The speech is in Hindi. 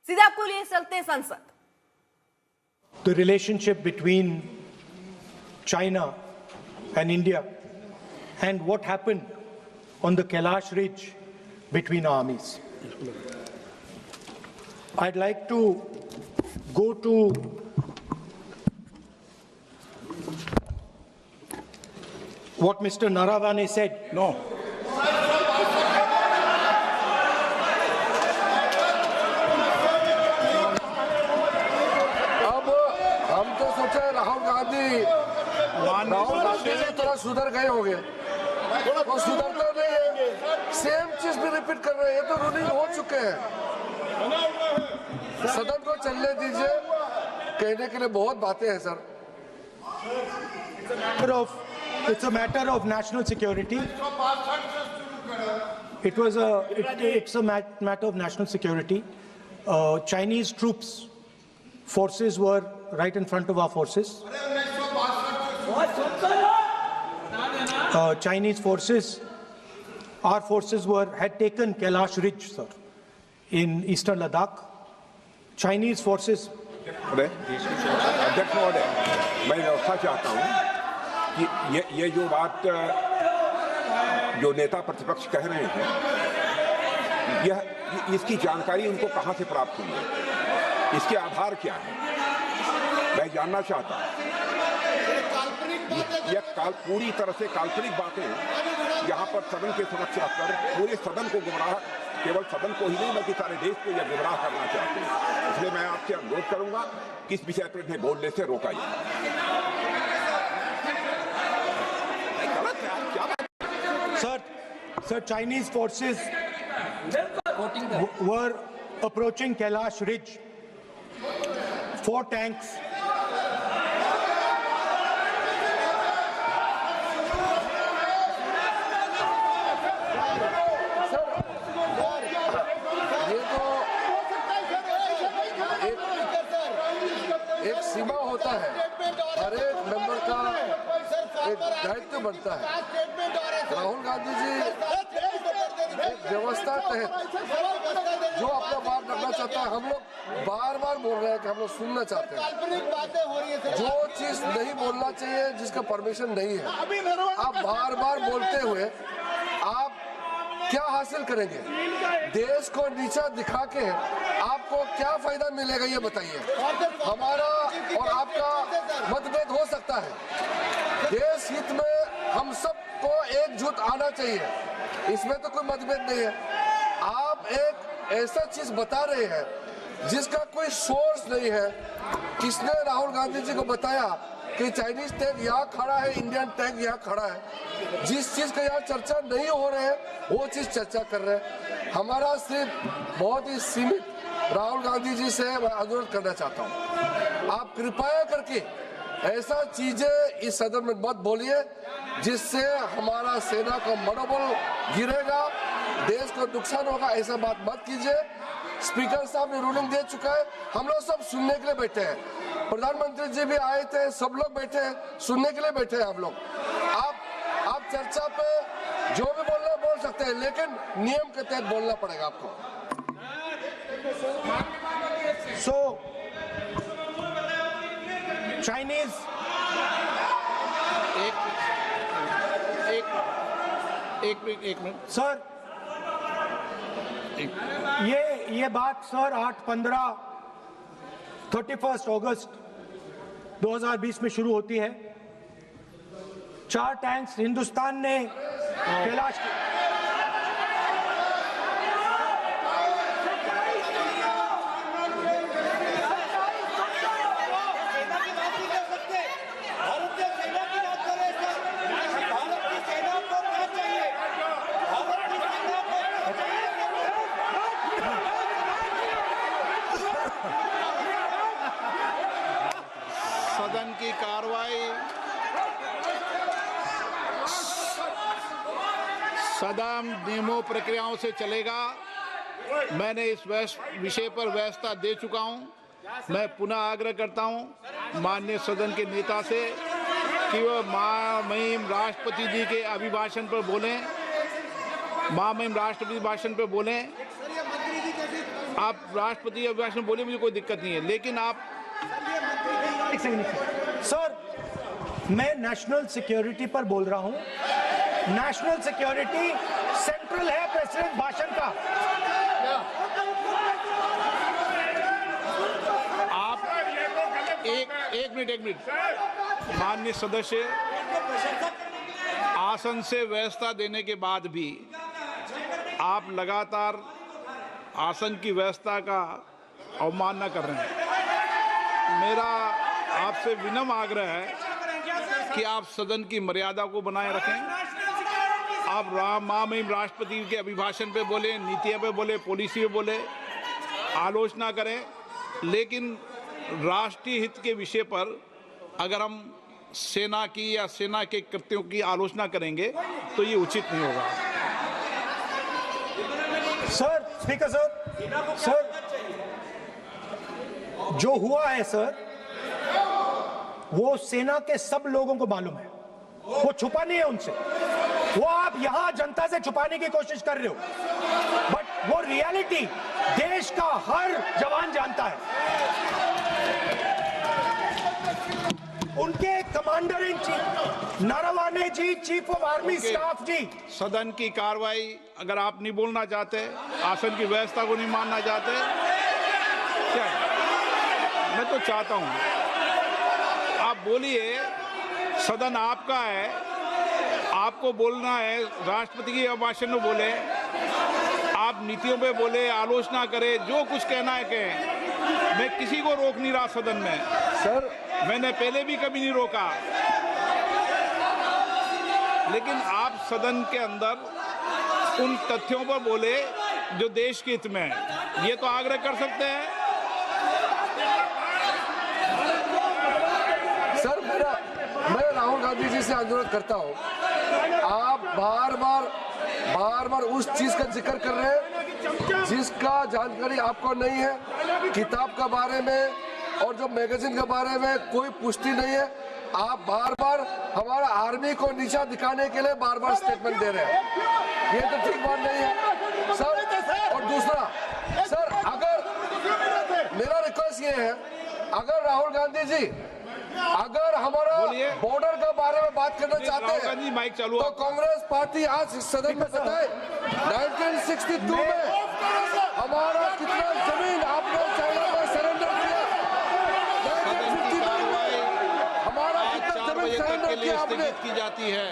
सीधे आपको लिए चलते हैं संसद। The relationship between China and India and what happened on the Kailash Ridge between armies. I'd like to go to what Mr. Naravane said. No. अब हम तो सोचे राहुल गांधी थोड़ा सुधर गए होंगे, वो सुधरते नहीं है, सेम चीज भी रिपीट कर रहे हैं। ये तो रूलिंग हो चुके हैं। सदन को चलने दीजिए, कहने के लिए बहुत बातें हैं sir. It's a matter of national security. It's a matter of national security. Chinese forces were right in front of our forces. Chinese forces, our forces had taken Kailash Ridge, sir, in eastern Ladakh. Chinese forces. अध्यक्ष महोदय, मैं व्यवस्था चाहता हूँ कि ये जो बात जो नेता प्रतिपक्ष कह रहे हैं, यह इसकी जानकारी उनको कहाँ से प्राप्त हुई है, इसके आधार क्या है, मैं जानना चाहता हूँ। यह पूरी तरह से काल्पनिक बातें यहाँ पर सदन के समक्ष रखकर पूरे सदन को गुमराह, केवल सदन को ही नहीं बल्कि सारे देश को यह गुमराह करना चाहते हैं। इसलिए मैं आपसे अनुरोध करूंगा कि इस विषय पर इन्हें बोलने से रोका जाए। Sir, Chinese forces were approaching Kailash Ridge. 4 tanks. एक सीमा होता है, हर एक मेंबर का एक दायित्व बनता है। राहुल गांधी जी एक व्यवस्था तहत जो अपना बात रखना चाहता है, हम लोग बार बार बोल रहे हैं कि हम लोग सुनना चाहते हैं। जो चीज नहीं बोलना चाहिए, जिसका परमिशन नहीं है, आप बार बार बोलते हुए आप क्या हासिल करेंगे? देश को नीचा दिखा के आपको क्या फायदा मिलेगा, ये बताइए। हमारा और आपका मतभेद हो सकता है, देश हित में हम सबको एकजुट आना चाहिए, इसमें तो कोई मतभेद नहीं है। आप एक ऐसा चीज बता रहे हैं जिसका कोई सोर्स नहीं है। किसने राहुल गांधी जी को बताया कि चाइनीज टैंक यहाँ खड़ा है, इंडियन टैंक यहाँ खड़ा है? जिस चीज का यहाँ चर्चा नहीं हो रहे है, वो चीज चर्चा कर रहे हैं। हमारा सिर्फ बहुत ही सीमित राहुल गांधी जी से मैं अनुरोध करना चाहता हूँ, आप कृपया करके ऐसा चीजें इस सदन में मत बोलिए जिससे हमारा सेना का मनोबल गिरेगा, देश को नुकसान होगा। ऐसा बात मत कीजिए। स्पीकर साहब ने रूलिंग दे चुका है, हम लोग सब सुनने के लिए बैठे हैं। प्रधानमंत्री जी भी आए थे, सब लोग बैठे हैं, सुनने के लिए बैठे हैं हम लोग। आप चर्चा पे जो भी बोलना बोल सकते हैं, लेकिन नियम के तहत बोलना पड़ेगा आपको। So, Chinese. एक मिनट सर, ये बात सर 31 अगस्त 2020 में शुरू होती है। 4 टैंक्स हिंदुस्तान ने कैलाश सदन की कार्रवाई सदा नियमों प्रक्रियाओं से चलेगा। मैंने इस विषय पर व्यवस्था दे चुका हूं। मैं पुनः आग्रह करता हूं माननीय सदन के नेता से कि वह महामहिम राष्ट्रपति जी के अभिभाषण पर बोलें, महामहिम राष्ट्रपति भाषण पर बोलें आप राष्ट्रपति अभिभाषण बोले, मुझे कोई दिक्कत नहीं है, लेकिन आप एक सेकंड सर, मैं नेशनल सिक्योरिटी पर बोल रहा हूं। नेशनल सिक्योरिटी सेंट्रल है प्रेसिडेंट भाषण का। आप एक मिनट माननीय सदस्य, आसन से व्यवस्था देने के बाद भी आप लगातार आसन की व्यवस्था का अवमानना कर रहे हैं। मेरा आपसे विनम्र आग्रह है कि आप सदन की मर्यादा को बनाए रखें। आप महामहिम राष्ट्रपति के अभिभाषण पे बोले, नीतियों पे बोले, पॉलिसी पे बोले, आलोचना करें, लेकिन राष्ट्रीय हित के विषय पर अगर हम सेना की या सेना के कृत्यों की आलोचना करेंगे तो ये उचित नहीं होगा। सर, स्पीकर सर, जो हुआ है सर, वो सेना के सब लोगों को मालूम है, वो छुपा नहीं है उनसे। वो आप यहां जनता से छुपाने की कोशिश कर रहे हो, बट वो रियलिटी देश का हर जवान जानता है। उनके commander in chief Naravane ji, chief of army staff ji. सदन की कार्रवाई अगर आप नहीं बोलना चाहते, आसन की व्यवस्था को नहीं मानना चाहते, क्या है? मैं तो चाहता हूं आप बोलिए, सदन आपका है, आपको बोलना है। राष्ट्रपति के अभिभाषण में बोले, आप नीतियों पे बोले, आलोचना करें, जो कुछ कहना है कहें। मैं किसी को रोक नहीं रहा सदन में सर, मैंने पहले भी कभी नहीं रोका, लेकिन आप सदन के अंदर उन तथ्यों पर बोले जो देश के हित में है, ये तो आग्रह कर सकते हैं। सर, मैं राहुल गांधी जी से अनुरोध करता हूं, आप बार बार उस चीज का जिक्र कर रहे हैं जिसका जानकारी आपको नहीं है। किताब के बारे में और जो मैगजीन के बारे में कोई पुष्टि नहीं है। आप बार बार हमारा आर्मी को नीचा दिखाने के लिए बार बार स्टेटमेंट दे रहे हैं, ये तो ठीक बात नहीं है सर। और दूसरा सर, अगर मेरा रिक्वेस्ट ये है, अगर राहुल गांधी जी अगर हमारा बॉर्डर के बारे में बात करना चाहते हैं तो कांग्रेस पार्टी आज सदन में बताए 1962 में हमारा कितना जमीन आपने चाइना में सरेंडर किया, 1959 में हमारा कितना जमीन सरेंडर किया आपने की जाती है।